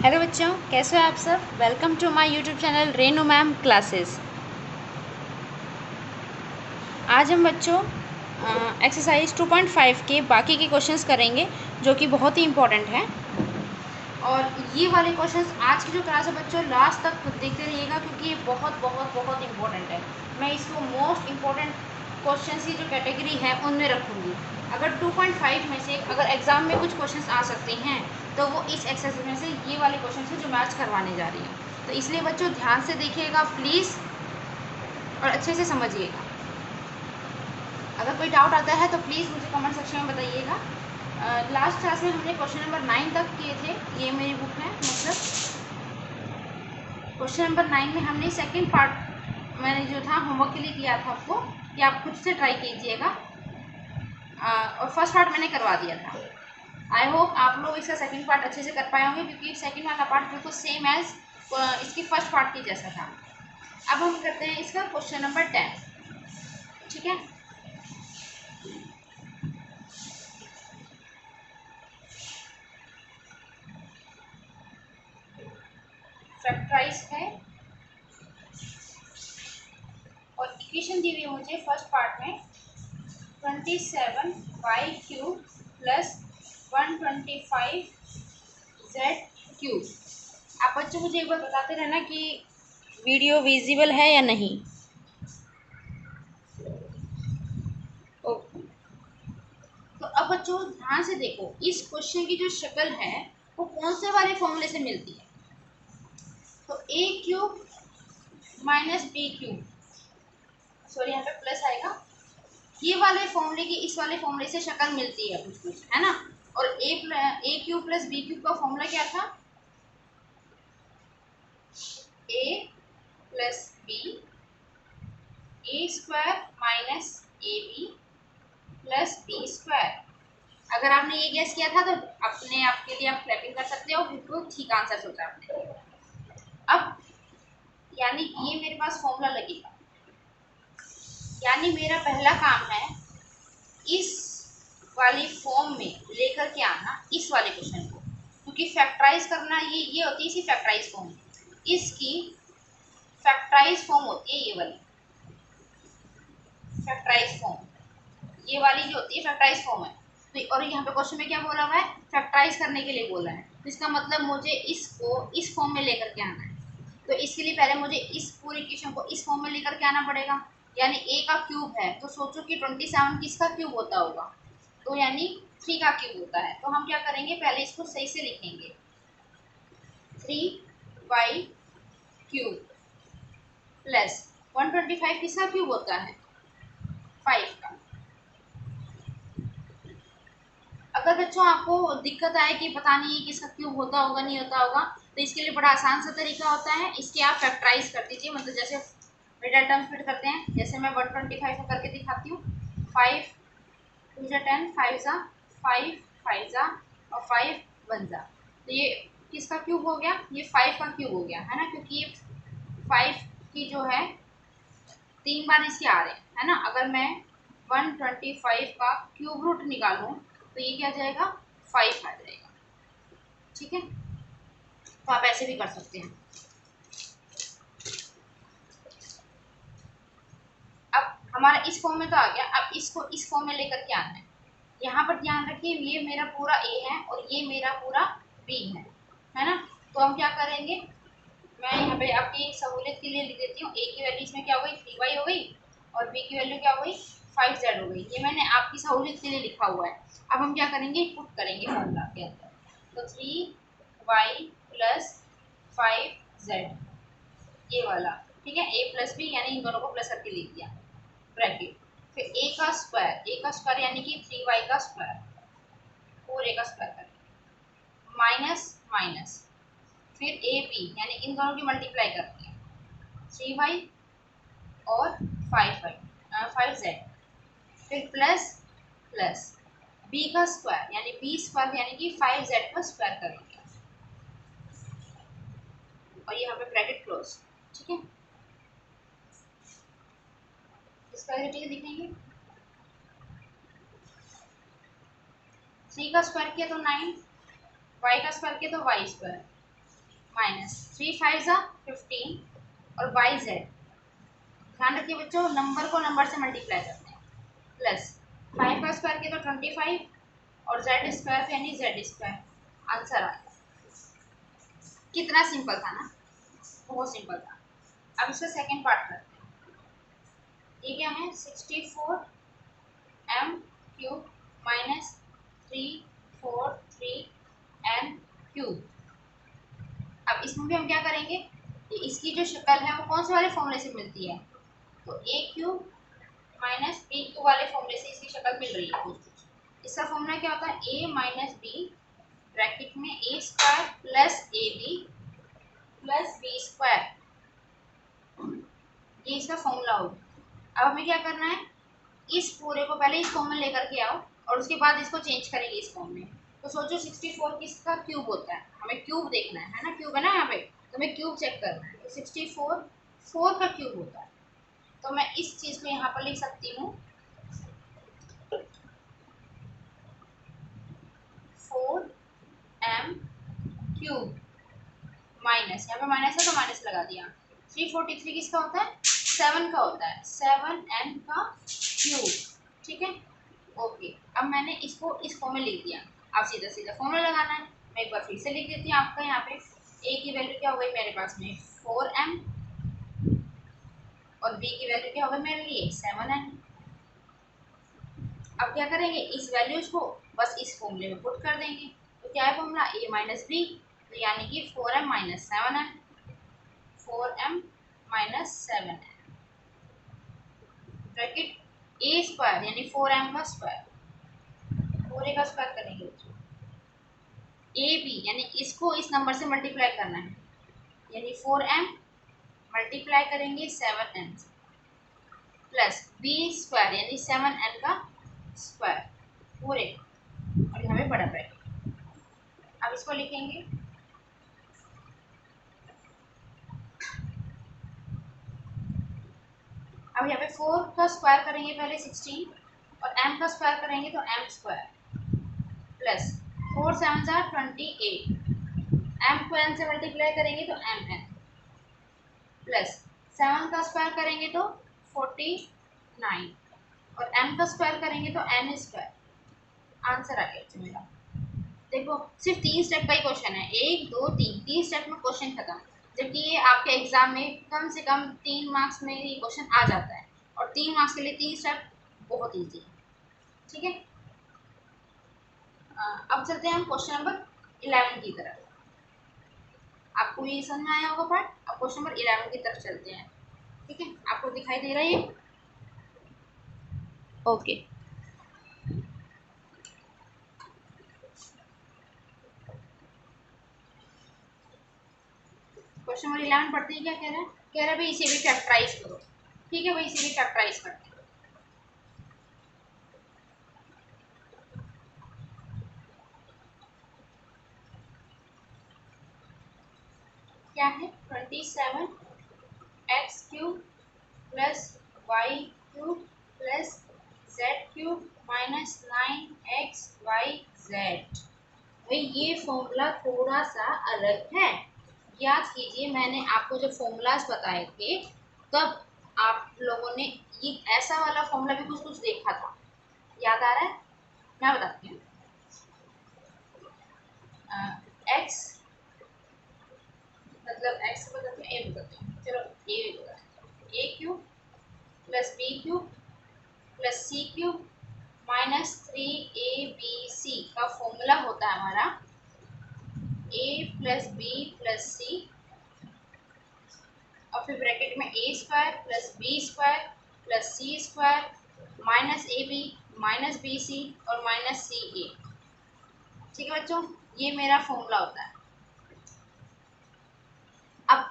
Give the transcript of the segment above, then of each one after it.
Hello बच्चों, कैसे हो आप सब। Welcome to my YouTube channel Renu ma'am classes. आज हम बच्चों एक्सरसाइज 2.5 के बाकी के क्वेश्चंस करेंगे जो कि बहुत ही इम्पोर्टेंट हैं। और ये वाले क्वेश्चंस आज की जो क्लास है बच्चों लास्ट तक देखते रहिएगा क्योंकि ये बहुत बहुत बहुत इम्पोर्टेंट है। मैं इसको मोस्ट इम्पोर्टेंट क्वेश्चंस की जो कैटेगरी है उनमें रखूँगी। अगर 2.5 में से अगर एग्ज़ाम में कुछ क्वेश्चंस आ सकते हैं तो वो इस एक्सरसाइज में से ये वाले क्वेश्चन है जो मैं आज करवाने जा रही हूँ। तो इसलिए बच्चों ध्यान से देखिएगा प्लीज़ और अच्छे से समझिएगा। अगर कोई डाउट आता है तो प्लीज़ मुझे कमेंट सेक्शन में बताइएगा। लास्ट क्लास में हमने क्वेश्चन नंबर 9 तक किए थे। ये मेरी बुक है, मतलब क्वेश्चन नंबर 9 में हमने सेकंड पार्ट मैंने जो था होमवर्क के लिए किया था आपको कि आप खुद से ट्राई कीजिएगा। और फर्स्ट पार्ट मैंने करवा दिया था। आई होप आप लोग इसका सेकंड पार्ट अच्छे से कर पाए होंगे क्योंकि सेकंड वाला पार्ट बिल्कुल सेम एज इसकी फर्स्ट पार्ट की जैसा था। अब हम करते हैं इसका क्वेश्चन नंबर 10। ठीक है, फैक्टराइज है और इक्वेशन दी हुई है मुझे फर्स्ट पार्ट में 27y³ प्लस 125z³ आप बच्चों मुझे एक बार बताते रहना कि वीडियो विजिबल है या नहीं। ओके, तो अब बच्चों ध्यान से देखो इस क्वेश्चन की जो शक्ल है वो कौन से वाले फॉर्मूले से मिलती है। तो a³ माइनस b³, सॉरी यहाँ पे प्लस आएगा, ये वाले फॉर्मूले की इस वाले फॉर्मूले से शक्ल मिलती है कुछ कुछ, है ना। और a³ प्लस b³ का फॉर्मूला क्या था, a plus b a² minus ab plus b²। अगर आपने ये गैस किया था तो अपने आप के लिए आप क्लैपिंग कर सकते हो, बिल्कुल ठीक आंसर सोचा आपने। अब यानी ये मेरे पास फॉर्मूला लगेगा, यानी मेरा पहला काम है इस वाली फॉर्म में लेकर के आना इस वाले क्वेश्चन को, क्योंकि फैक्टराइज करना ये होती है इसी फैक्टराइज फॉर्म, इसकी फैक्टराइज फॉर्म होती है ये वाली फैक्टराइज फॉर्म, ये वाली जो होती है फैक्टराइज फॉर्म है। तो और यहाँ पे क्वेश्चन में क्या बोला हुआ है, फैक्टराइज करने के लिए बोला है, तो इसका मतलब मुझे इसको इस फॉर्म में लेकर के आना है। तो इसके लिए पहले मुझे इस पूरी इक्वेशन को इस फॉर्म में लेकर के आना पड़ेगा। यानी a का क्यूब है तो सोचो कि 27 किसका क्यूब होता होगा, तो यानी 3 का क्यूब होता है। तो हम क्या करेंगे, पहले इसको सही से लिखेंगे 3y³ प्लस 125 किसका क्यूब होता है, 5 का। अगर बच्चों आपको दिक्कत आए कि पता नहीं है किसका क्यूब होता होगा नहीं होता होगा, तो इसके लिए बड़ा आसान सा तरीका होता है, इसके आप फैक्टराइज कर दीजिए। मतलब जैसे मिडिल टर्म्स फिट करते हैं, जैसे मैं 125 को करके दिखाती हूँ। 5 2 जा 10, 5 जा 5, 5 जा और 5 1 जा, तो ये किसका क्यूब हो गया, ये 5 का क्यूब हो गया, है ना, क्योंकि ये 5 की जो है 3 बार इसके आ रहे हैं, है ना। अगर मैं 125 का क्यूब रूट निकालूं तो ये क्या आ जाएगा, 5 आ जाएगा। ठीक है, तो आप ऐसे भी कर सकते हैं। अब हमारा इस फॉर्म में तो आ गया, अब इसको इस फॉर्म में लेकर के आना है। यहाँ पर ध्यान रखिए ये मेरा पूरा a है और ये मेरा पूरा b है ना। तो हम क्या करेंगे, मैं यहाँ पे आपकी सहूलियत के लिए लिख देती हूँ, a की वैल्यू इसमें क्या हो गई 3y हो गई और b की वैल्यू क्या हो गई 5z हो गई। ये मैंने आपकी सहूलियत के लिए लिखा हुआ है। अब हम क्या करेंगे, पुट करेंगे फॉर्मूला के अंदर, तो 3y प्लस 5z ये वाला, ठीक है, a प्लस b यानी इन दोनों को प्लस करके लिख दिया ब्रैकेट, फिर a का स्क्वायर यानी कि 3y का स्क्वायर 4a का स्क्वायर करेंगे माइनस माइनस, फिर ए बी यानी इन दोनों की मल्टीप्लाई करते हैं 3y और 5z, फिर प्लस प्लस b का स्क्वायर यानी b² यानी कि 5z का स्क्वायर करेंगे और यहाँ पे ब्रैकेट क्लोज। ठीक है, इसका दिखेंगे 3 का स्क्वायर किया तो 9, y का स्क्वायर किया तो y², माइनस 3 5 15 और y z, ध्यान रखिए बच्चों नंबर को नंबर से मल्टीप्लाई करते हैं, प्लस 5 का स्क्वायर किया तो 25 और z स्क्वायर यानी z स्क्वायर, आंसर आ गया। कितना सिंपल था ना, बहुत सिंपल था। अब इसका सेकंड पार्ट करते हैं। ये क्या है 64 m cube minus 343 n cube. अब इसमें भी हम क्या करेंगे, इसकी जो शक्ल है वो कौन से वाले फॉर्मूले से मिलती है, तो a cube minus B cube वाले फॉर्मूले से इसकी शक्ल मिल रही है। इसका फॉर्मूला क्या होता है, a माइनस बी ब्रैकेट में a square plus A B plus B square, ये इसका फॉर्मूला होगा। अब हमें क्या करना है, इस पूरे को पहले इस फॉर्म में लेकर के आओ और उसके बाद इसको चेंज करेंगे इस फॉर्म में। तो सोचो 64 किसका क्यूब होता है, हमें क्यूब देखना है ना, क्यूब है ना यहाँ पे, तो हमें क्यूब चेक करना है। तो 64 4 का क्यूब होता है, तो मैं इस चीज़ को यहाँ पर लिख सकती हूँ 4m क्यूब माइनस, यहाँ पे माइनस है तो माइनस लगा दिया। 343 किसका होता है, 7 का होता है, 7n का क्यूब, ठीक है ओके। अब मैंने इसको इस फॉर्म में लिख दिया, अब सीधा सीधा फॉर्मूला लगाना है। मैं एक बार फिर से लिख देती हूँ आपका, यहाँ पे a की वैल्यू क्या हो गई मेरे पास में 4m और b की वैल्यू क्या हो गई मेरे लिए 7n। अब क्या करेंगे, इस वैल्यूज को बस इस फॉर्मूले में पुट कर देंगे। तो क्या है फॉर्मूला, a माइनस बी, तो यानी कि 4m minus 7n, 4m minus 7n bracket a square यानी 4m का स्क्वायर, पूरे का स्क्वायर करेंगे ए बी, यानी इसको इस नंबर से मल्टीप्लाई करना है, यानी 4m मल्टीप्लाई करेंगे 7n प्लस बी स्क्वायर यानी 7n का स्क्वायर पूरे, और यहाँ पे बड़ा ब्रैकेट। अब इसको लिखेंगे अब यहाँ पे 4 का स्क्वायर करेंगे पहले 16 और m का स्क्वायर करेंगे तो m स्क्वायर प्लस 4 7 28, m को n से मल्टीप्लाई करेंगे तो mn प्लस 7 का स्क्वायर करेंगे तो 49 और m का स्क्वायर करेंगे तो n स्क्वायर, आंसर आ गया मेरा। देखो सिर्फ 3 स्टेप का ही क्वेश्चन है, 1 2 3 स्टेप में क्वेश्चन खत्म, जबकि ये आपके एग्जाम में कम से कम 3 मार्क्स में ये क्वेश्चन आ जाता है, और 3 मार्क्स के लिए 3 स्टेप बहुत ईजी है, ठीक है। अब चलते हैं हम क्वेश्चन नंबर 11 की तरफ। आपको ये समझ में आया होगा पार्ट, अब क्वेश्चन नंबर 11 की तरफ चलते हैं, ठीक है। आपको दिखाई दे रहा है ये, ओके। क्वेश्चन नंबर 11 पढ़ते हैं, क्या कह रहा है, कह रहा है भाई इसे भी फैक्टराइज करो, ठीक है भाई इसे भी फैक्टराइज करते हैं। क्या है 27x cube plus Y cube plus Z cube minus 9xyz। भाई ये फॉर्मूला थोड़ा सा अलग है, याद कीजिए मैंने आपको जब फॉर्मूलाज बताए थे तब आप लोगों ने ये ऐसा वाला फॉर्मूला भी कुछ कुछ देखा था, याद आ रहा है, मैं बताती हूँ। एक्स मतलब एक्स बताते हैं, ए बताते हैं, चलो ए बताते हैं, A cube plus B cube plus C cube minus 3abc का फॉर्मूला होता है हमारा a plus B plus C और फिर ब्रैकेट में a square plus B square plus C square minus A B minus B C और minus सी ए, ठीक है बच्चों, ये मेरा फॉर्मूला होता है। अब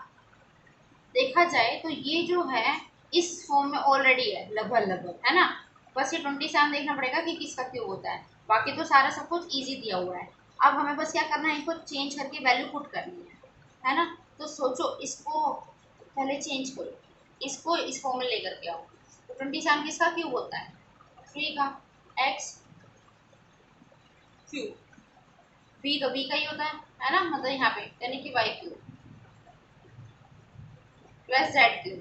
देखा जाए तो ये जो है इस फॉर्म में ऑलरेडी है लगभग है ना, बस ये 27 देखना पड़ेगा कि किसका क्यूब होता है, बाकी तो सारा सब कुछ इजी दिया हुआ है। अब हमें बस क्या करना है, इसको चेंज करके वैल्यू पुट करनी है ना। तो सोचो इसको पहले चेंज करो, इसको इस फॉर्म में लेकर के आओ। तो 27 किसका क्यूब होता है, 3 का एक्स क्यूब, बी तो बी का ही होता है ना, मतलब यहाँ पे यानी कि Y cube plus Z cube.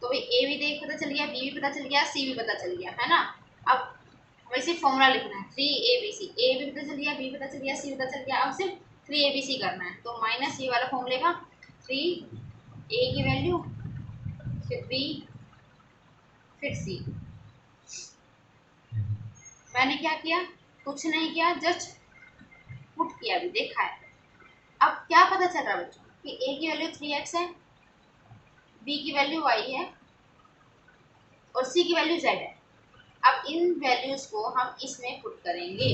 तो भाई ए भी देख पता चल गया, बी भी पता चल गया, सी भी पता चल गया, है ना। अब वैसे फॉर्मूला लिखना है 3ABC, ए भी पता चल गया, बी पता चल गया, सी पता चल गया, अब सिर्फ 3ABC करना है। तो माइनस ये वाला फॉर्मूले का 3A की वैल्यू, फिर बी, फिर सी। मैंने क्या किया, कुछ नहीं किया, जस्ट पुट किया, भी देखा है। अब क्या पता चल रहा है बच्चों कि ए की वैल्यू 3x है, बी की वैल्यू y है और सी की वैल्यू z है। अब इन वैल्यूज को हम इसमें पुट करेंगे,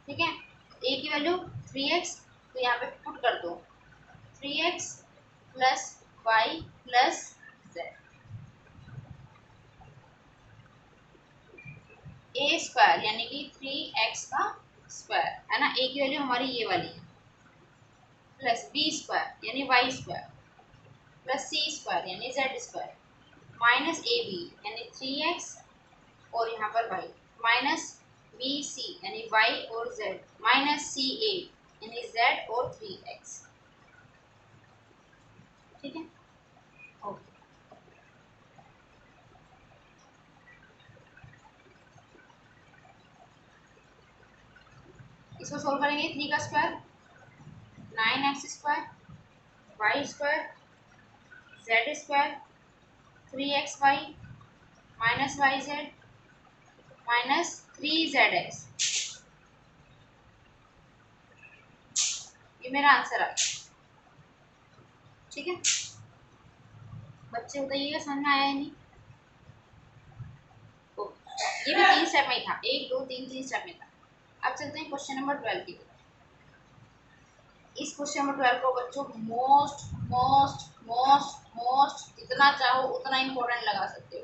ठीक है। ए की वैल्यू 3x, तो यहाँ पे पुट कर दो 3x plus Y plus z, A square यानी कि 3x का स्क्वायर, है ना। ए की वैल्यू हमारी ये वाली है, प्लस बी स्क्वायर यानी Y square, plus C square यानी Z square, minus A B यानी 3x और यहाँ पर वाई, माइनस बी सी यानी वाई और जेड, माइनस सी ए यानी जेड और 3x, ठीक है। ओके, इसको सोल्व करेंगे। 3 का square 9x square, Y square, Z square, 3xy minus Y Z minus 3zx, ये मेरा आंसर आ गया, ठीक है। बच्चे बताइएगा समझ में आया है नहीं। तो ये भी 3 स्टेप में ही था, 1 2 3 3 स्टेप में था। अब चलते हैं क्वेश्चन नंबर 12 की। इस क्वेश्चन नंबर 12 को बच्चों मोस्ट मोस्ट मोस्ट मोस्ट जितना चाहो उतना इम्पोर्टेंट लगा सकते हो,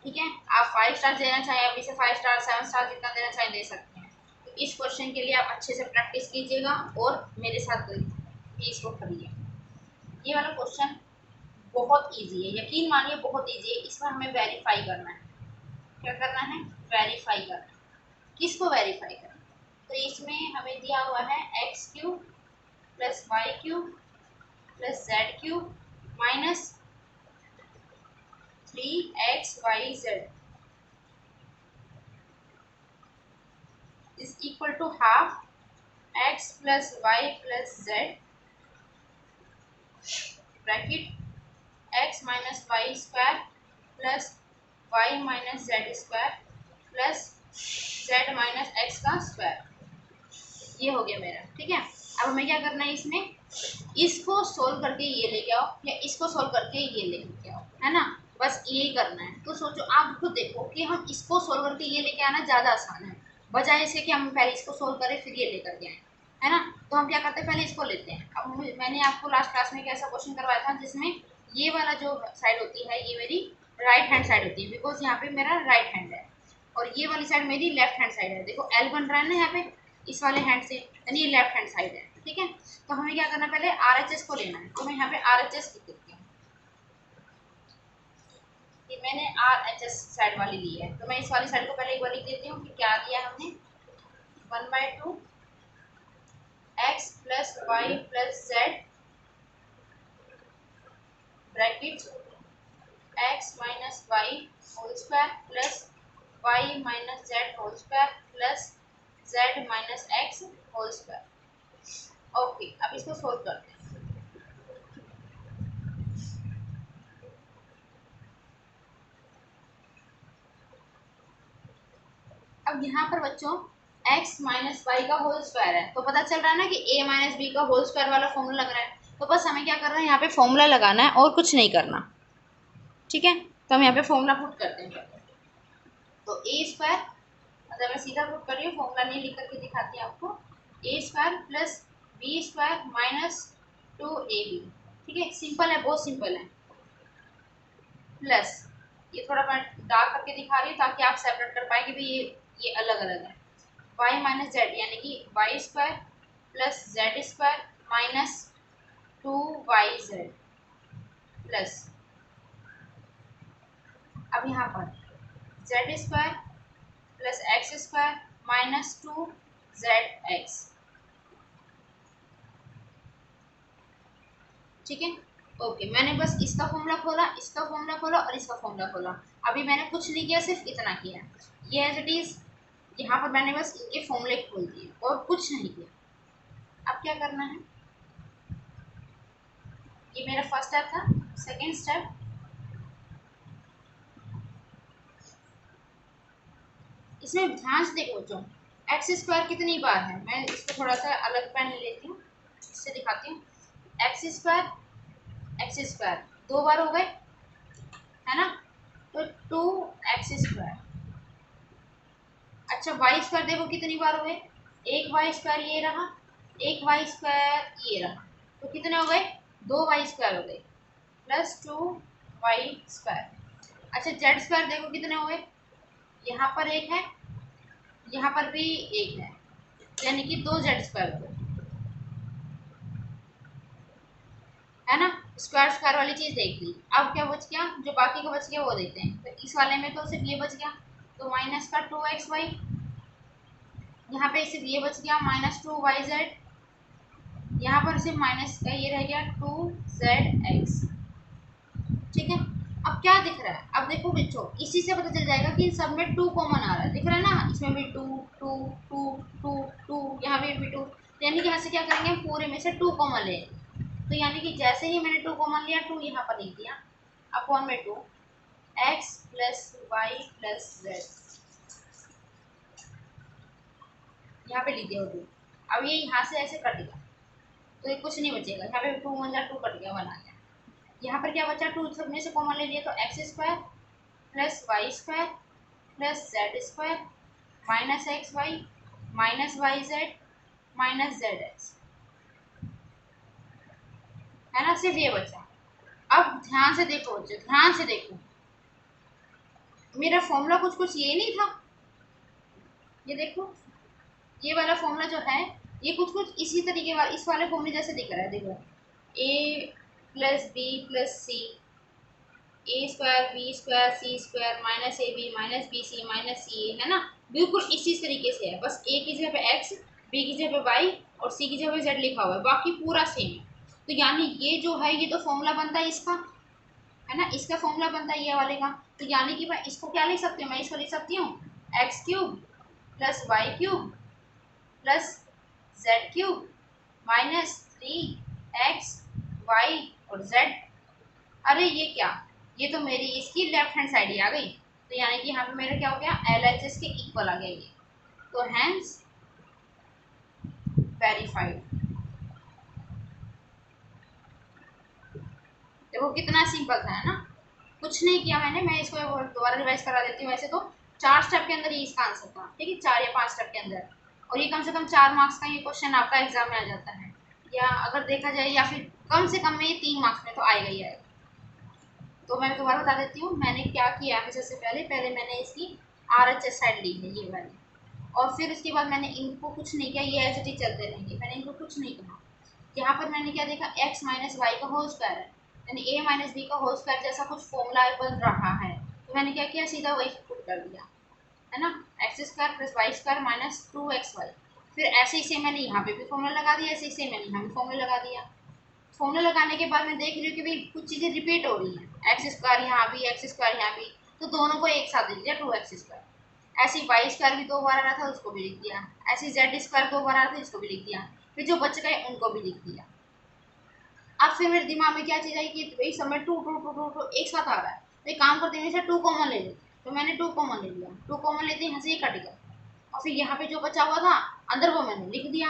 ठीक है। आप 5 स्टार देना चाहें, अभी से 5 स्टार 7 स्टार जितना देना चाहें दे सकते हैं। तो इस क्वेश्चन के लिए आप अच्छे से प्रैक्टिस कीजिएगा और मेरे साथ भी इसको करिए। ये वाला क्वेश्चन बहुत इजी है, यकीन मानिए बहुत इजी है। इसमें हमें वेरीफाई करना है। क्या करना है, वेरीफाई करना है। किसको वेरीफाई करना है, तो इसमें हमें दिया हुआ है X cube plus Y cube plus Z cube minus 3xyz is equal to half x plus y plus z bracket x minus Y square plus y minus Z square plus z minus X का स्क्वायर। ये हो गया मेरा, ठीक है। अब हमें क्या करना है, इसमें इसको सोल्व करके ये लेके आओ या इसको सोल्व करके ये लेके आओ, है ना। बस यही करना है। तो सोचो, आप खुद देखो कि हम इसको सोल्व करके ये लेके आना ज़्यादा आसान है, बजाय इसके कि हम पहले इसको सोल्व करें फिर ये लेकर के आए, है ना। तो हम क्या करते हैं, पहले इसको लेते हैं। अब मैंने आपको लास्ट क्लास में एक ऐसा क्वेश्चन करवाया था जिसमें ये वाला जो साइड होती है ये मेरी राइट हैंड साइड होती है, बिकॉज यहाँ पे मेरा राइट हैंड है और ये वाली साइड मेरी लेफ्ट हैंड साइड है। देखो एल बन रहा है ना यहाँ पे इस वाले हैंड से, यानी ये लेफ्ट हैंड साइड है, ठीक है। तो हमें क्या करना है, पहले RHS को लेना है। तो मैं यहाँ पे RHS लिख देती हूँ कि मैंने RHS साइड वाली ली है। तो मैं इस वाली साइड को पहले एक बार लिख देती हूँ कि क्या दिया हमने, 1/2 x plus Y plus Z bracket x minus Y whole square plus Y minus Z whole square plus Z minus X whole square. Okay, अब इसको सोल्व करते हैं। अब यहाँ पर बच्चों x माइनस वाई का होल स्क्वायर है, तो पता चल रहा है ना कि a माइनस बी का होल स्क्वायर वाला फॉर्मूला लग रहा है। तो बस हमें क्या करना है, यहाँ पे फॉर्मूला लगाना है और कुछ नहीं करना, ठीक है। तो हम यहाँ पे फॉर्मूला पुट करते हैं। तो a स्क्वायर, मतलब मैं सीधा पुट कर रही हूँ, फॉर्मूला नहीं लिख करके दिखाती हूँ आपको। a square plus B square minus 2ab, ठीक है। सिंपल है, बहुत सिंपल है। प्लस ये थोड़ा मैं डार्क करके दिखा रही हूँ ताकि आप सेपरेट कर पाए कि भाई ये अलग अलग है। y माइनस जेड यानी कि Y square plus Z square minus 2yz plus, अब यहाँ पर Z square plus X square minus 2zx, ठीक है। ओके, मैंने बस इसका फॉर्मूला खोला, इसका फॉर्मूला खोला और इसका फॉर्मूला खोला। अभी मैंने कुछ नहीं किया, सिर्फ इतना किया, ये एज इट इज। यहाँ पर मैंने बस इनके फॉर्मूले खोल दिए और कुछ नहीं किया। अब क्या करना है, ये मेरा फर्स्ट स्टेप था। सेकेंड स्टेप, इसमें ध्यान से देखो बच्चों, एक्स स्क्वायर कितनी बार है, मैं इसको थोड़ा सा अलग पेन ले लेती हूँ, इससे दिखाती हूँ। एक्स स्क्वायर 2 बार हो गए, है ना, तो 2x²। अच्छा, वाई स्क्वायर देखो कितनी बार हो गए, एक वाई स्क्वायर ये रहा, एक वाई स्क्वायर ये रहा, तो कितने हो गए, 2y² हो गए, +2y²। अच्छा, जेड स्क्वायर देखो कितने हो गए, यहाँ पर एक है, यहाँ पर भी एक है, यानी कि 2z² हो गए, है ना। स्क्वायर स्क्वायर वाली चीज देख ली। अब क्या बच गया, जो बाकी का बच गया वो देखते हैं। तो इस वाले में तो सिर्फ ये बच गया, तो माइनस का 2xy, यहाँ पे सिर्फ ये बच गया -2yz, यहाँ पर सिर्फ माइनस का ये रह गया 2zx। ठीक है, अब क्या दिख रहा है, अब देखो बच्चों, इसी से पता चल जाएगा कि इन सब में 2 कॉमन आ रहा है, दिख रहा है ना, इसमें भी 2 2 2 2 2, यहाँ पे भी 2, यानी कि यहाँ से क्या करेंगे, हम पूरे में से 2 कॉमन ले, तो यानी कि जैसे ही मैंने 2 कॉमन लिया, 2 यहाँ पर लिख दिया, अपॉन में 2 x + y + z, यहाँ पे लिख दिया 2। अब ये यहाँ से ऐसे कट गया, तो ये कुछ नहीं बचेगा, यहाँ पे 2 1 2 कट गया, 1 आ गया। यहाँ पर क्या बचा, 2 सब में से कॉमन ले लिया, तो x² + y² + z² -xy -yz -zx, है ना, सिर्फ ये बचा। अब ध्यान से देखो बच्चों, ध्यान से देखो, मेरा फॉर्मूला कुछ कुछ ये नहीं था, ये देखो, ये वाला फॉर्मूला जो है, ये कुछ कुछ इसी तरीके का, इस वाले फॉर्मूले जैसे दिख रहा है, देखो a + b + c, a² b² c² -ab -bc -ca, है ना, बिल्कुल इसी तरीके से है, बस a की जगह पे x, b की जगह पे y और c की जगह पे z लिखा हुआ है, बाकी पूरा सेम है। तो यानी ये जो है, ये तो फॉर्मूला बनता है इसका, है ना, इसका फॉर्मूला बनता है ये वाले का। तो यानी कि मैं इसको क्या लिख सकती हूँ, मैं इसको लिख सकती हूँ x³ + y³ + z³ -3x y और z। अरे ये क्या, ये तो मेरी इसकी लेफ्ट हैंड साइड ही आ गई, तो यानी कि यहाँ पे मेरा क्या हो गया, LHS के इक्वल आ गया ये, तो हैंस वेरीफाइड। देखो कितना सिंपल था, है ना, कुछ नहीं किया मैंने, मैं इसको दोबारा रिवाइज करा देती हूँ। वैसे तो 4 स्टेप के अंदर ही इसका आंसर था, ठीक है, 4 या 5 स्टेप के अंदर, और ये कम से कम 4 मार्क्स का ये क्वेश्चन आपका एग्जाम में आ जाता है, या अगर देखा जाए, या फिर कम से कम में ये 3 मार्क्स में तो आएगा ही आएगा। तो मैं दोबारा बता देती हूँ, मैंने क्या किया है, सबसे पहले मैंने इसकी RHS साइड ली है, ये वाली, और फिर उसके बाद मैंने इनको कुछ नहीं किया, ये ऐसे ही चलते रहेंगे, मैंने इनको कुछ नहीं कहा। यहाँ पर मैंने क्या देखा, x - y का होल स्क्वायर है, यानी a - b का होल स्क्वायर जैसा कुछ फॉर्मूला बन रहा है, तो मैंने क्या किया, सीधा वही पुट कर दिया, है ना, x² + y² -2xy। फिर ऐसे ही से मैंने यहाँ पे भी फॉर्मूला लगा दिया, ऐसे ही से मैंने यहाँ भी फॉर्मूला लगा दिया। फॉर्मूला लगाने के बाद मैं देख रही हूँ कि भाई कुछ चीज़ें रिपीट हो रही हैं, x² यहाँ भी, x² यहाँ भी, तो दोनों को एक साथ लिख दिया 2x²। ऐसे ही y² भी 2 बार आ रहा था, उसको भी लिख दिया, ऐसे ही z² 2 बार आ रहा था, इसको भी लिख दिया, फिर जो बच गए उनको भी लिख दिया। अब फिर मेरे दिमाग में क्या चीज़ आई कि भाई सब में 2 2 2 2 2 एक साथ आ रहा है, तो एक काम करते हैं, इसे 2 कॉमन ले लेते, तो मैंने 2 कॉमन ले लिया, 2 कॉमन लेते यहाँ से ये कट गया, और फिर यहाँ पे जो बचा हुआ था अंदर वो मैंने लिख दिया।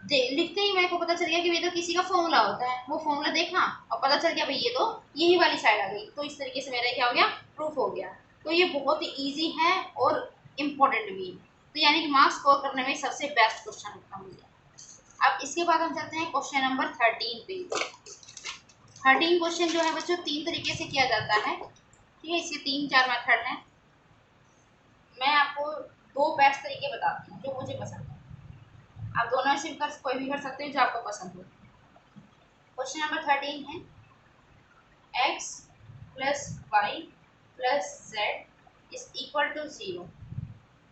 लिखते ही मेरे को पता चल गया कि ये तो किसी का फॉर्मूला होता है, वो फॉर्मूला देखा और पता चल गया भाई ये तो यही वाली साइड आ गई, तो इस तरीके से मेरा क्या हो गया, प्रूफ हो गया। तो ये बहुत ही ईजी है और इम्पोर्टेंट भी, तो यानी कि मार्क्स स्कोर करने में सबसे बेस्ट क्वेश्चन होता है मुझे। अब इसके बाद हम चलते हैं क्वेश्चन नंबर 13 पे। 13 क्वेश्चन जो है बच्चों 3 तरीके से किया जाता है, ठीक है, इसके 3-4 मेथड हैं। मैं आपको 2 बेस्ट तरीके बताती हूँ जो मुझे पसंद है, आप दोनों में से कोई भी कर सकते हो जो आपको पसंद हो। क्वेश्चन नंबर 13 है, x + y + z = 0।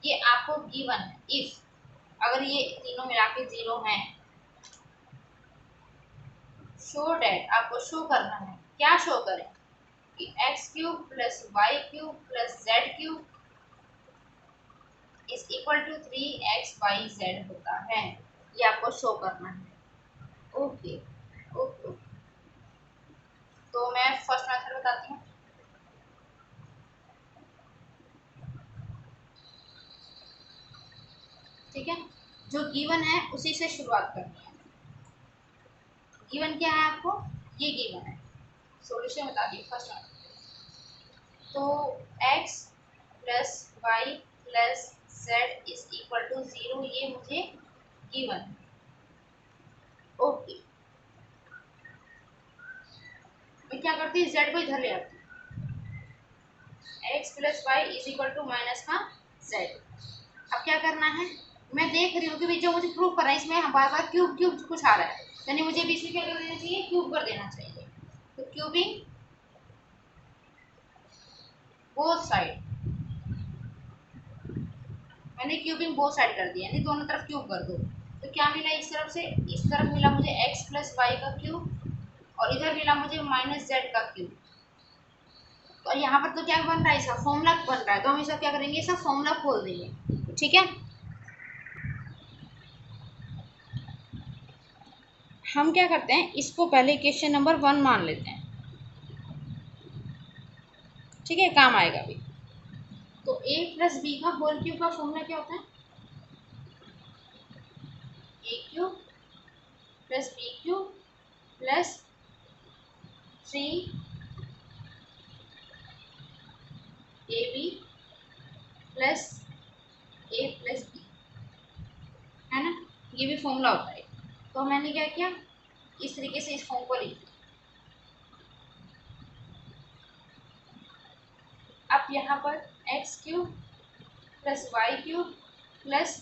ये आपको गिवन है, इफ अगर ये तीनों मिला के 0 हैं, शो डैट, आपको शो करना है, क्या शो करें कि X cube plus Y cube plus Z cube is equal to 3xyz होता है, ये आपको शो करना है। ओके ओके, तो मैं फर्स्ट मेथड बताती हूँ। ठीक है, जो गिवन है उसी से शुरुआत करनी है। गिवन क्या है आपको, ये गिवन है, सॉल्यूशन बता दिए फर्स्ट वन। तो x plus Y plus Z is equal to 0, ये मुझे गिवन है। ओके, मैं क्या करती हूँ, z को इधर ले आती हूँ, x plus Y is equal to minus का z। अब क्या करना है, मैं देख रही हूँ कि जो मुझे प्रूव करना है इसमें बार बार क्यूब क्यूब कुछ आ रहा है, यानी मुझे बीच में क्या कर देना चाहिए, क्यूब कर देना चाहिए। तो क्यूबिंग बोथ साइड, मैंने क्यूबिंग बोथ साइड कर दिया, यानी दोनों तरफ क्यूब कर दो। तो क्या मिला, इस तरफ से इस तरफ मिला मुझे x प्लस वाई का क्यूब, और इधर मिला मुझे माइनस जेड का क्यूब। तो यहाँ पर तो क्या बन रहा है, इसका फॉर्मूला बन रहा है, तो हम इसका क्या करेंगे, इसका फॉर्मूला खोल देंगे। ठीक है, हम क्या करते हैं, इसको पहले इक्वेशन नंबर 1 मान लेते हैं। ठीक है, काम आएगा अभी। तो a प्लस बी का होल क्यूब का फॉर्मूला क्या होता है, A cube plus B cube plus 3 A B plus A plus B, है ना, ये भी फॉर्मूला होता है। तो मैंने क्या किया, इस तरीके से इस फॉर्म को लिख दिया। अब यहाँ पर X cube plus Y cube plus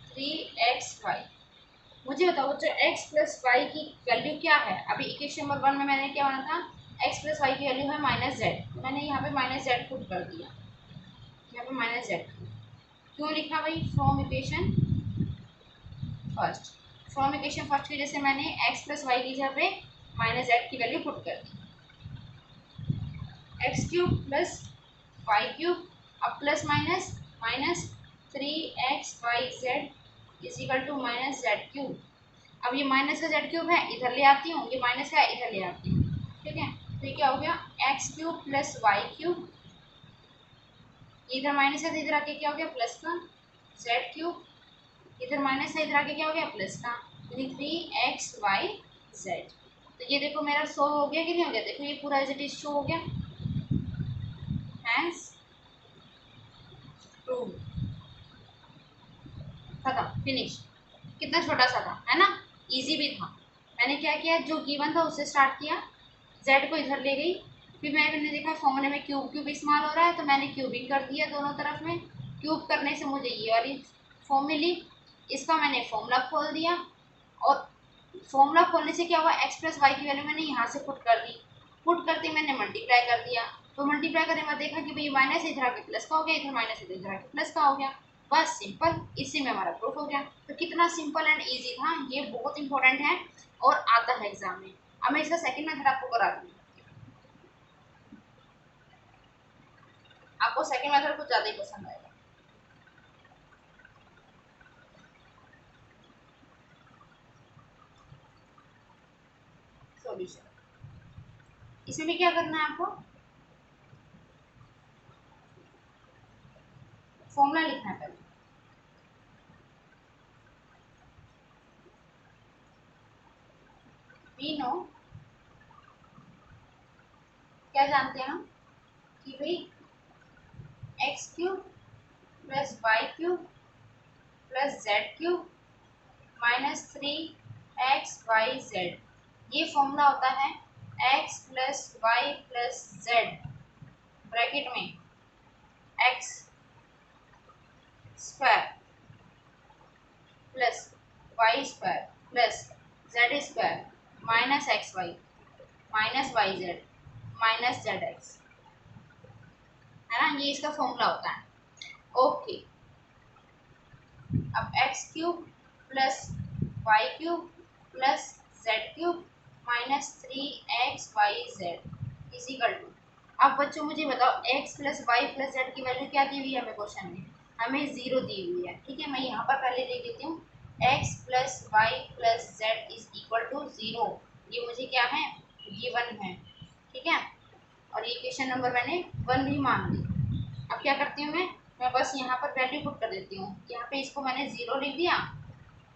3xy, मुझे बताओ जो x प्लस वाई की वैल्यू क्या है। अभी इक्वेशन नंबर 1 में मैंने क्या माना था, x प्लस वाई की वैल्यू है माइनस जेड, तो मैंने यहाँ पे माइनस जेड पुट कर दिया, यहाँ पे माइनस जेड क्यों लिखा भाई, from equation first, from equation first की जैसे मैंने x प्लस वाई की जगह पे माइनस जेड की वैल्यू पुट कर दी। X cube plus Y cube, अब plus minus minus 3xyz is equal to minus Z cube. अब ये माइनस का जेड क्यूब है, इधर ले आती हूँ, ये माइनस का इधर ले आती हूँ। ठीक है, तो ये क्या हो गया, X cube plus Y cube, इधर माइनस है तो इधर आके क्या हो गया प्लस का जेड क्यूब, इधर माइनस है इधर आके क्या हो गया प्लस का, यानी 3xyz। तो ये देखो मेरा शो हो गया कि नहीं हो गया, देखो ये पूरा एज इट इज शो हो गया, हैंस प्रूव, खत्म, फिनिश। कितना छोटा सा था, है ना, इजी भी था। मैंने क्या किया, जो गिवन था उससे स्टार्ट किया, जेड को इधर ले गई, फिर मैंने देखा फॉर्मूले में क्यूब क्यूब इस्तेमाल हो रहा है, तो मैंने क्यूबिंग कर दिया दोनों तरफ में। क्यूब करने से मुझे ये वाली फॉर्म मिली, इसका मैंने फॉर्मूला खोल दिया, और फॉर्मूला खोलने से क्या हुआ, एक्स प्लस वाई की वैल्यू मैंने यहाँ से पुट कर दी, पुट करते मैंने मल्टीप्लाई कर दिया, तो मल्टीप्लाई करने में देखा कि भाई माइनस इधर आके प्लस का हो गया, इधर माइनस इधर आके प्लस का हो गया, बस सिंपल, इसी में हमारा प्रूफ हो गया। तो कितना सिंपल एंड इजी था, ये बहुत इंपॉर्टेंट है और आता है एग्जाम में। अब मैं इसका सेकंड मेथड आपको करा दूँगी, आपको सेकंड मेथड कुछ ज़्यादा ही पसंद आएगा। सॉल्यूशन, इसमें भी क्या करना है आपको, फॉर्मूला लिखना है पहले। वी नो, क्या जानते हैं हम कि भाई X cube plus Y cube plus Z cube minus 3xyz, ये फॉर्मूला होता है x plus Y plus Z bracket में X square plus Y square plus Z square minus X Y minus Y Z minus Z X, है ना, ये इसका formula होता है। ओके, अब X cube plus Y cube plus Z cube -3xyz is equal to. अब बच्चों मुझे बताओ x plus Y plus Z की वैल्यू क्या दी हुई है हमें क्वेश्चन में? हमें 0 दी हुई है। ठीक है, मैं यहाँ पर पहले लिख देती हूँ x plus Y plus Z is equal to 0। ये मुझे क्या है, गिवन है। ठीक है, और ये क्वेश्चन नंबर मैंने 1 भी मान ली। अब क्या करती हूँ मैं बस यहाँ पर वैल्यू पुट कर देती हूँ। यहाँ पे इसको मैंने 0 लिख दिया,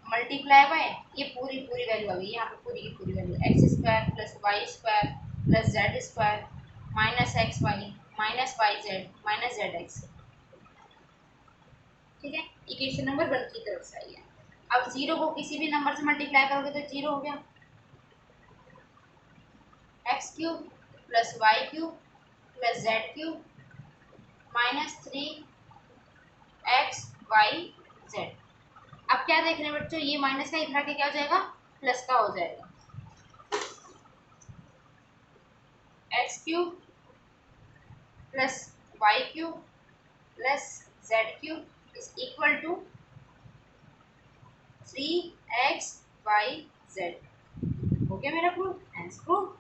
मल्टीप्लाई बाय ये पूरी पूरी वैल्यू आ गई। यहाँ पे पूरी की पूरी value X square plus Y square plus Z square minus X Y minus Y Z minus Z X. ठीक है, इक्वेशन नंबर 1 की तरफ से आई है। अब 0 को किसी भी नंबर से मल्टीप्लाई करोगे तो 0 हो गया। X cube plus Y cube plus Z cube -3 X Y Z. अब क्या देख रहे हैं बच्चों, ये माइनस का इधर के क्या हो जाएगा, प्लस का हो जाएगा। X cube plus Y cube plus Z cube is equal to 3xyz। हो गया मेरा प्रूफ, आंसर प्रूफ।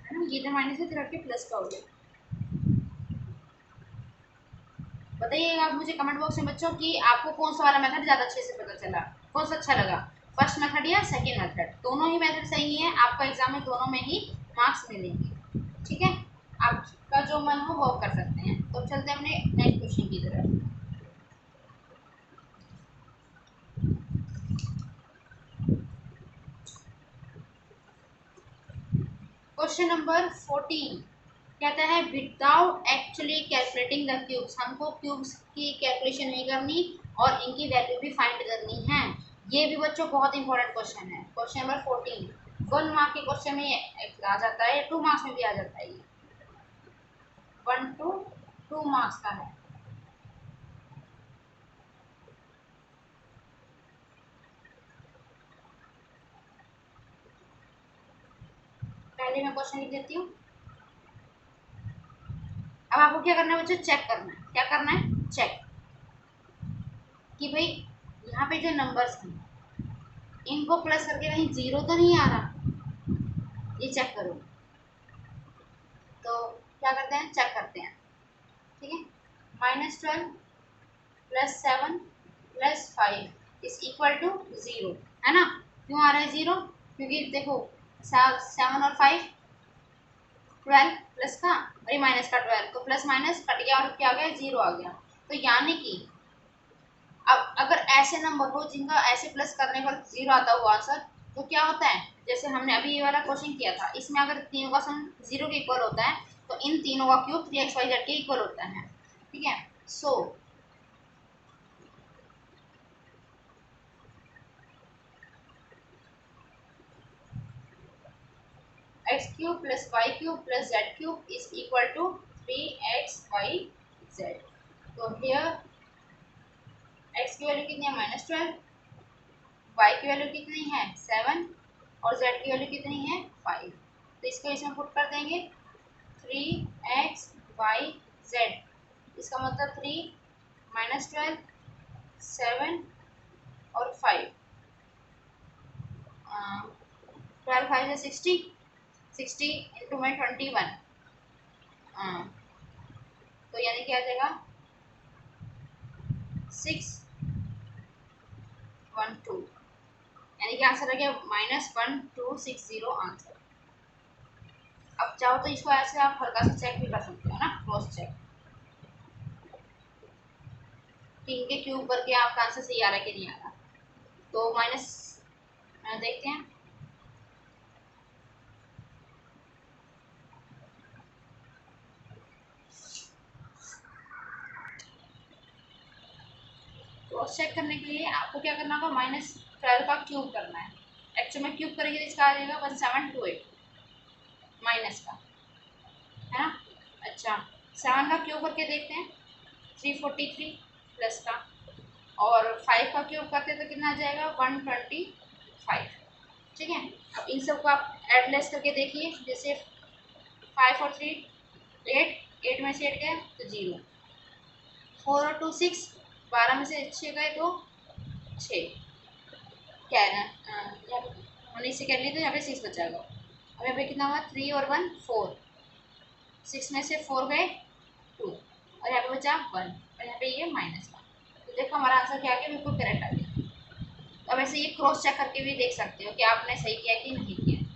है ना, ये तो माइनस से रख के प्लस का हो गया। बताइएगा आप मुझे कमेंट बॉक्स में बच्चों कि आपको कौन सा वाला मेथड ज़्यादा अच्छे से पता चला, कौन सा अच्छा लगा, फर्स्ट मेथड या सेकेंड मेथड। दोनों ही मेथड सही है, आपका एग्जाम में दोनों में ही मार्क्स मिलेंगे। ठीक है, आपका जो मन हो वो कर सकते हैं। तो चलते हैं अपने नेक्स्ट क्वेश्चन की तरफ। क्वेश्चन नंबर 14 कहता है without actually calculating the cubes. हमको क्यूब्स की कैलकुलेशन नहीं करनी और इनकी वैल्यू भी फाइंड करनी है। ये भी बच्चों बहुत इंपॉर्टेंट क्वेश्चन है। क्वेश्चन नंबर 14 1 मार्क के क्वेश्चन में आ जाता है, 2 मार्क्स में भी आ जाता है। ये 1 to 2 मार्क्स का है। पहले मैं क्वेश्चन लिख देती हूँ। अब आपको क्या करना है बच्चों, चेक करना है। क्या करना है, चेक कि भाई यहाँ पे जो नंबर्स हैं इनको प्लस करके कहीं 0 तो नहीं आ रहा, ये चेक करो। तो क्या करते हैं, चेक करते हैं। ठीक है, -12 plus 7 plus 5 is equal to 0, है ना। क्यों आ रहा है 0, क्योंकि देखो 7 और 5 12 प्लस का और ये माइनस का 12, तो प्लस माइनस कट गया और क्या आ गया, 0 आ गया। तो यानी कि अब अगर ऐसे नंबर हो जिनका ऐसे प्लस करने पर 0 आता हुआ आंसर, तो क्या होता है, जैसे हमने अभी ये वाला क्वेश्चन किया था, इसमें अगर तीनों का सम 0 के इक्वल होता है तो इन तीनों का क्यूब 3xyz के इक्वल होता है। ठीक है, so X cube plus Y cube plus Z cube is equal to 3xyz। तो हियर एक्स की वैल्यू कितनी है, -12, वाई की वैल्यू कितनी है 7 और जेड की वैल्यू कितनी है 5। तो इसको इसमें पुट कर देंगे 3xyz। इसका मतलब 3 -12 7 और 5, 12 5 है 60, 60 इंटू में 21। तो यानी क्या आ जाएगा 612, यानी कि आंसर आ गया -1260 आंसर। अब चाहो तो इसको ऐसे आप हल्का सा चेक भी कर सकते हो ना, क्रॉस चेक, कि इनके क्यूब करके आपका आंसर सही आ रहा है कि नहीं आ रहा। तो माइनस देखते हैं। क्रॉस चेक करने के लिए आपको क्या करना होगा, -12 का क्यूब करना है। एक्चुअल में क्यूब करेंगे तो इसका आ जाएगा 1728 माइनस का, है ना। अच्छा, 7 का क्यूब करके देखते हैं 343 प्लस का, और 5 का क्यूब करते तो कितना आ जाएगा 125। ठीक है, अब इन सब को आप एड लेस करके देखिए। जैसे 5 और 3 8, 8 में से 8 गए तो 0, 4 और 2 6, 12 में से 6 गए तो 6 क्या है ना, हमने इसे कर लिया तो यहाँ पे 6 बचाएगा। अब यहाँ पे कितना हुआ, 3 और 1 4, 6 में से 4 गए 2 और यहाँ पे बचा 1 और यहाँ पे ये -1। तो देखो हमारा आंसर क्या आ गया, बिल्कुल करेक्ट आ गया। अब ऐसे ये क्रॉस चेक करके भी देख सकते हो कि आपने सही किया कि नहीं किया।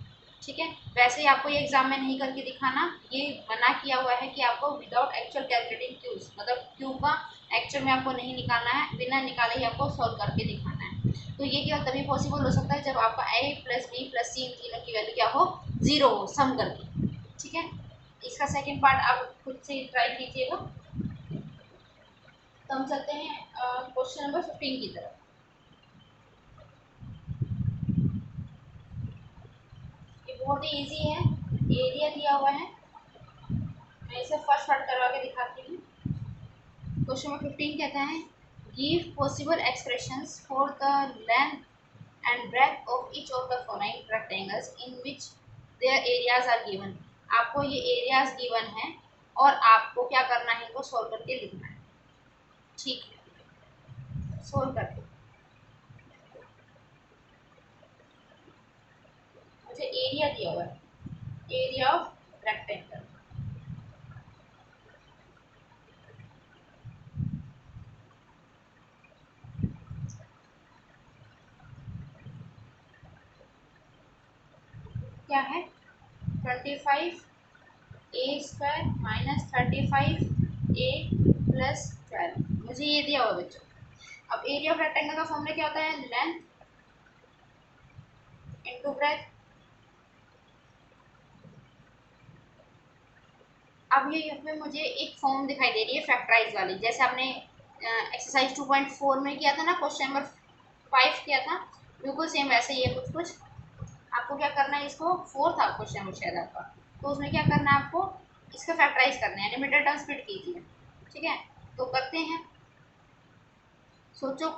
ठीक है, वैसे ही आपको ये एग्जाम में नहीं करके दिखाना, ये मना किया हुआ है कि आपको विदाउट एक्चुअल कैलकुलेटिंग क्यूज, मतलब क्यू का एक्चुअल में आपको नहीं निकालना है, बिना निकाले ही आपको सॉल्व करके दिखाना है। तो ये केवल तभी पॉसिबल हो सकता है जब आपका a प्लस बी प्लस सी इन तीनों की वैल्यू क्या हो, 0 हो, सम करके। ठीक है, इसका सेकेंड पार्ट आप खुद से ट्राई कीजिएगा। तो हम चलते हैं क्वेश्चन नंबर 15 की तरफ। ये बहुत ही इजी है, एरिया दिया हुआ है, मैं इसे फर्स्ट पार्ट करवा के दिखाती हूँ। क्वेश्चन नंबर 15 कहता है give possible expressions for the length and breadth of each of the following rectangles in which their areas are given. आपको ये एरियाज गिवन है और आपको क्या करना है, इनको सोल्व करके लिखना है। ठीक है, सोल्व करके मुझे एरिया दिया हुआ है, एरिया ऑफ रेक्टेंगल। क्या है, 25 ए स्क्वायर माइनस 35 ए प्लस 12, मुझे ये दिया हुआ बच्चों। अब एरिया ऑफ रेक्टेंगल का फॉर्मूला क्या होता है, लेंथ इनटू ब्रेथ। अब ये यहाँ पे मुझे एक फॉर्म दिखाई दे रही है फैक्टराइज वाली, जैसे आपने एक्सरसाइज 2.4 में किया था ना, क्वेश्चन नंबर 5 किया था, बिल्कुल सेम वैसे ही है कुछ कुछ। आपको क्या करना है, इसको 4 था क्वेश्चन नंबर शायद आपका, तो उसमें क्या करना है, आपको इसका फैक्टराइज करना है, लिमिटेड टर्म स्प्लिट कीजिए। ठीक है, तो करते हैं, सोचो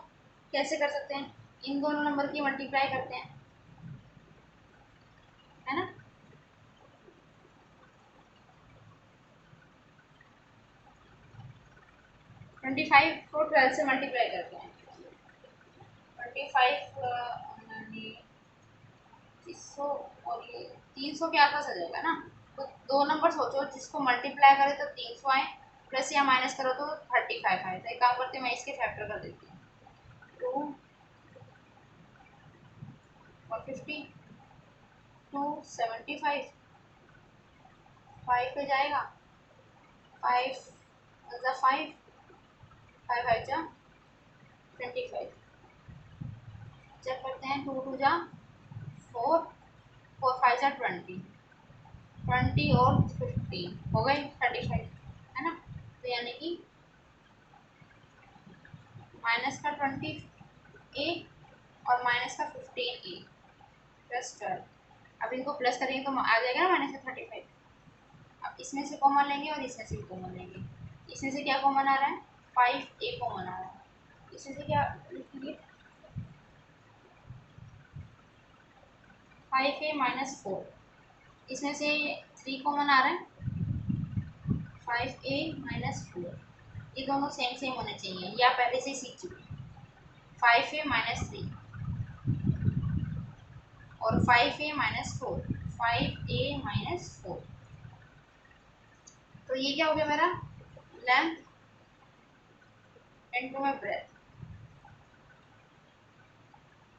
कैसे कर सकते हैं। इन दोनों नंबर की मल्टीप्लाई करते हैं, है ना। 25 को 12 से मल्टीप्लाई करते हैं, 25 300 और ये 300 के आसपास आ जाएगा ना। तो दो नंबर सोचो, जिसको मल्टीप्लाई करे तो 300 आए, प्लस या माइनस करो तो 35 आए। तो एक काम करते हैं, मैं इसके फैक्टर कर देती हूँ, 2 और 50 275 5 पे जाएगा, 5 5 5 5 जा 25, चेक करते हैं, 2 2 जा 4 4 5 जा 20 20 और 15 हो गए 35, है ना। तो यानी कि माइनस का 20 ए और माइनस का 15 ए प्लस 12। अब इनको प्लस करेंगे तो आ जाएगा ना माइनस का 35। अब इसमें से कॉमन लेंगे और इसमें से भी कॉमन लेंगे। इसमें से क्या कॉमन आ रहा है, 5 ए कॉमन आ रहा है। इसमें से क्या लिखेंगे, 5 ए माइनस 4। इसमें से 3 कॉमन आ रहा है, 5 ए माइनस 4। ये दोनों सेम सेम होने चाहिए, या पहले से ही सीख चुके। 5 ए माइनस 3 और 5 ए माइनस 4, 5 ए माइनस 4। तो ये क्या हो गया मेरा, लेंथ इनटू में ब्रेथ।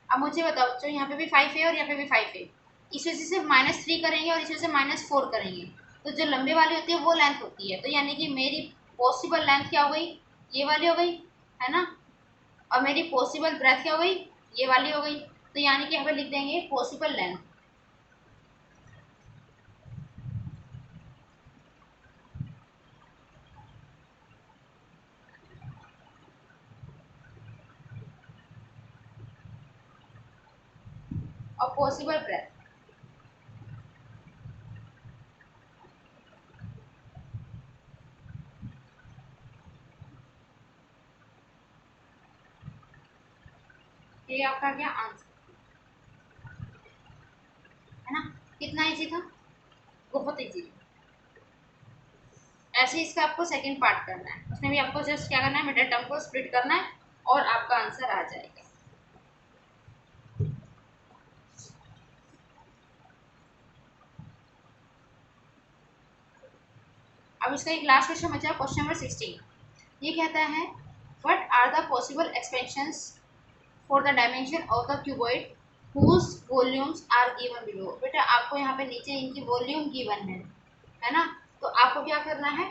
अब मुझे बताओ बच्चों, यहाँ पे भी 5 है और यहाँ पे भी 5 है, इस वजह से -3 करेंगे और इस वजह से -4 करेंगे, तो जो लंबे वाली होती है वो लेंथ होती है। तो यानी कि मेरी पॉसिबल लेंथ क्या हो गई, ये वाली हो गई, है ना। और मेरी पॉसिबल ब्रेथ क्या हो गई, ये वाली हो गई। तो यानी कि यहाँ पे लिख देंगे पॉसिबल लेंथ। और पॉसिबल ब्रेथ, ये आपका क्या आंसर, है ना। कितना इजी था, बहुत इजी। ऐसे ही इसका आपको सेकंड पार्ट करना है, उसमें भी आपको जस्ट क्या करना है, मिडिल टर्म को स्प्लिट करना है और आपका आंसर आ जाएगा। इसका एक लास्ट क्वेश्चन बचा, क्वेश्चन नंबर 16। ये कहता है what are the possible expansions for the dimension of the cuboid whose volumes are given below. बेटा आपको यहाँ पे नीचे इनकी वॉल्यूम गिवन है ना, तो आपको क्या करना है,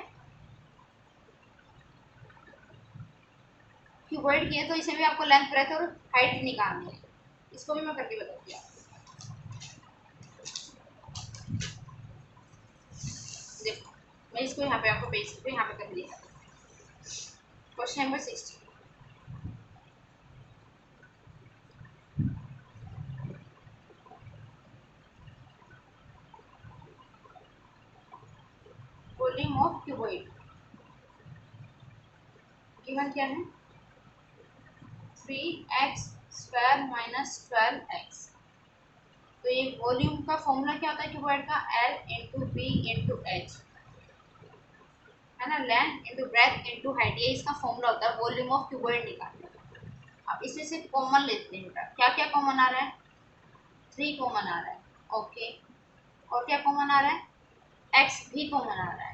क्यूबॉइड की है तो इसे भी आपको लेंथ ब्रेथ और हाइट निकालनी है। इसको भी मैं करके बताती हूँ। देखो मैं इसको यहाँ पे आपको पेज पे यहाँ पे कर दिया। Question number 16, volume of cuboid given क्या है, 3x स्क्वायर माइनस 12x। तो ये वॉल्यूम का फॉर्मूला क्या होता है क्यूबॉइड का, L into B into H, है ना, length into breadth into height, ये इसका फॉर्मूला होता है वॉल्यूम ऑफ क्यूबॉइड निकालने का। अब इसमें से कॉमन लेते हैं बेटा, क्या क्या कॉमन आ रहा है, 3 कॉमन आ रहा है, ओके, और क्या कॉमन आ रहा है, x भी कॉमन आ रहा है,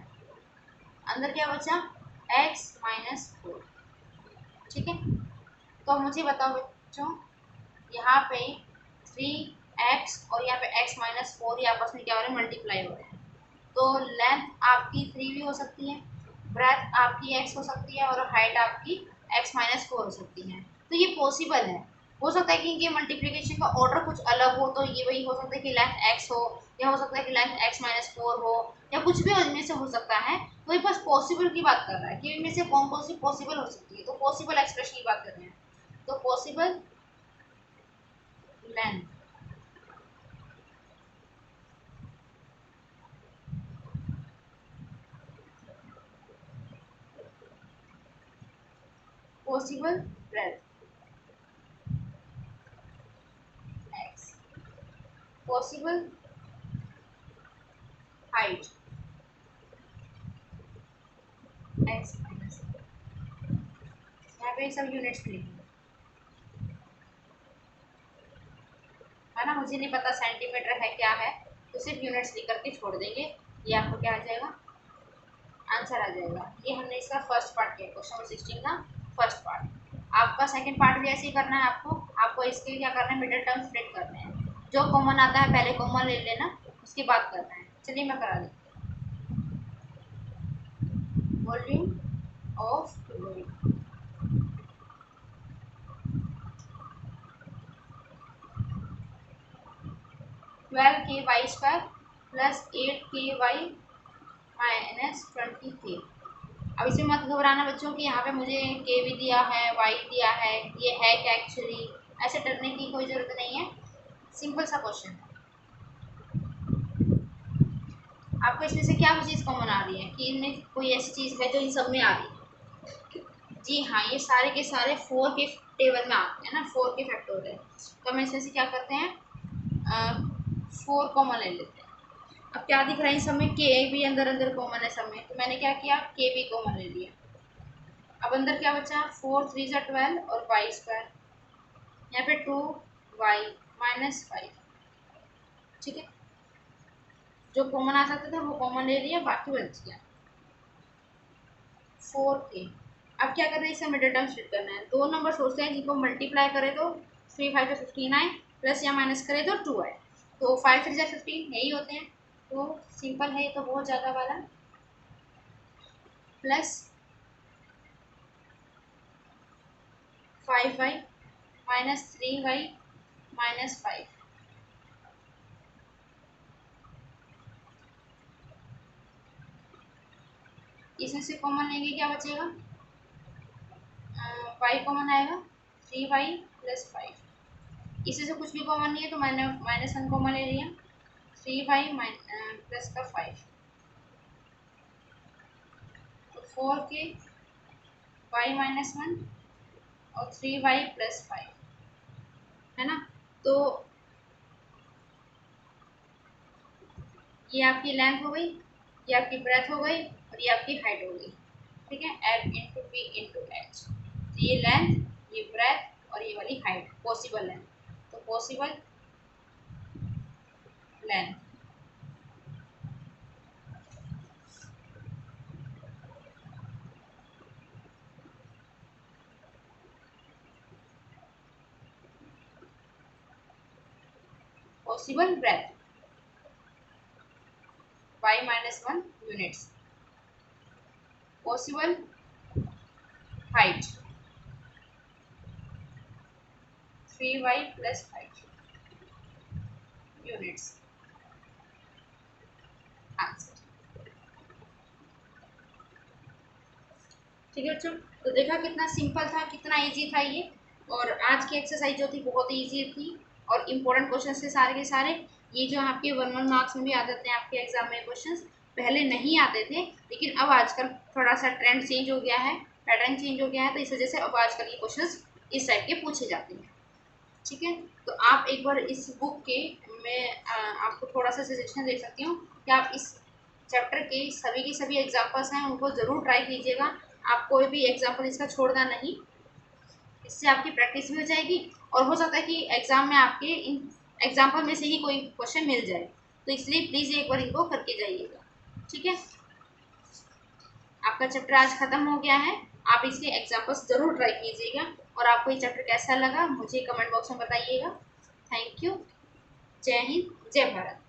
अंदर क्या बचा, x माइनस 4, ठीक है। तो मुझे बताओ बच्चों, यहाँ पे 3x और यहाँ पे x माइनस 4 ये आपस में क्या हो रहे हैं, मल्टीप्लाई हो रहे हैं। तो लेंथ आपकी 3 भी हो सकती है, ब्रेथ आपकी x हो सकती है, और हाइट आपकी x माइनस 4 हो सकती है। तो ये पॉसिबल है, हो सकता है कि इनके मल्टीप्लिकेशन का ऑर्डर कुछ अलग हो, तो ये वही हो सकता है कि लेंथ x हो, या हो सकता है कि लेंथ x माइनस 4 हो, या कुछ भी इनमें से हो सकता है। तो ये बस पॉसिबल की बात कर रहा है कि इनमें से कौन कौन सी पॉसिबल हो सकती है, तो पॉसिबल एक्सप्रेशन की बात कर रहे हैं। तो possible length, possible breadth x, possible height x minus, यहाँ पे सब यूनिट्स लिखेंगे, है ना, मुझे नहीं पता सेंटीमीटर है क्या है, तो सिर्फ यूनिट्स लिख करके छोड़ देंगे, ये आपको क्या आ जाएगा, आंसर आ जाएगा। ये हमने इसका फर्स्ट पार्ट किया, क्वेश्चन नंबर 16 का फर्स्ट पार्ट। आपका सेकंड पार्ट भी ऐसे ही करना है, आपको इसके क्या करना है, मिडिल टर्म स्प्लिट करने हैं, जो कॉमन आता है पहले कॉमन ले लेना, उसके बाद करना है। चलिए मैं करा देती हूँ, volume of fluid, 12 k y² plus 8 k y minus 20 k। अब इसमें मत घबराना बच्चों कि यहाँ पे मुझे के भी दिया है, वाई दिया है, ये है क्या एक्चुअली, ऐसे डरने की कोई ज़रूरत नहीं है, सिंपल सा क्वेश्चन है। आपको इसमें से क्या चीज़ कॉमन आ रही है कि इनमें कोई ऐसी चीज़ है जो इन सब में आ रही है, जी हाँ, ये सारे के सारे 4 के टेबल में आते हैं ना, 4 के फैक्टोरियल। तो हम इसमें से क्या करते हैं, 4 कॉमन ले लेते हैं। अब क्या दिख रहा है, इस सब में के भी अंदर अंदर कॉमन है सब में, तो मैंने क्या किया, के भी कॉमन ले लिया। अब अंदर क्या बचा, 4 3 ज़ा 12 और y², यहाँ पे 2y माइनस 5, ठीक है, जो कॉमन आ सकता था वो कॉमन ले लिया, बाकी बच गया 4k। अब क्या करना है, इसका मिडिल टर्म स्प्लिट करना है, दो नंबर सोचते हैं जिनको मल्टीप्लाई करें तो 3 5 15 आए, प्लस या माइनस करें तो 2 आए, तो 5 3 ज़ा 15 यही होते हैं, तो सिंपल है ये तो बहुत ज़्यादा वाला, plus 5y minus 3y minus 5, इसमें से कॉमन लेंगे क्या बचेगा, y कॉमन आएगा, 3y प्लस 5, इसमें से कुछ भी कॉमन नहीं है तो मैंने माइनस 1 कॉमन ले लिया, 3y प्लस का 5, तो 4k y माइनस 1 और 3y प्लस 5, है ना। तो ये आपकी लेंथ हो गई, ये आपकी ब्रेथ हो गई, और ये आपकी हाइट हो गई, ठीक है, L into B into H. ये लेंथ, ये ब्रेथ और ये वाली हाइट पॉसिबल लेंथ, तो possible length possible breadth y-1 units, possible height 3y + height units, answer. ठीक है बच्चों, तो देखा कितना सिंपल था, कितना इजी था ये। और आज की एक्सरसाइज जो थी बहुत ही इजी थी और इम्पोर्टेंट क्वेश्चन थे सारे के सारे। ये जो आपके 1-1 मार्क्स में भी आ जाते हैं आपके एग्जाम में क्वेश्चन, पहले नहीं आते थे, लेकिन अब आजकल थोड़ा सा ट्रेंड चेंज हो गया है, पैटर्न चेंज हो गया है, तो इस वजह से अब आजकल ये क्वेश्चन इस टाइप के पूछे जाते हैं। ठीक है, तो आप एक बार इस बुक के, मैं आपको थोड़ा सा सजेशन दे सकती हूँ कि आप इस चैप्टर के सभी एग्जाम्पल्स हैं उनको ज़रूर ट्राई कीजिएगा। आप कोई भी एग्जाम्पल इसका छोड़ना नहीं, इससे आपकी प्रैक्टिस भी हो जाएगी और हो सकता है कि एग्ज़ाम में आपके इन एग्जाम्पल में से ही कोई क्वेश्चन मिल जाए, तो इसलिए प्लीज़ एक बार इनको करके जाइएगा। ठीक है, आपका चैप्टर आज खत्म हो गया है, आप इसके एग्जाम्पल्स ज़रूर ट्राई कीजिएगा और आपको ये चैप्टर कैसा लगा मुझे कमेंट बॉक्स में बताइएगा। थैंक यू, जय हिंद, जय भारत।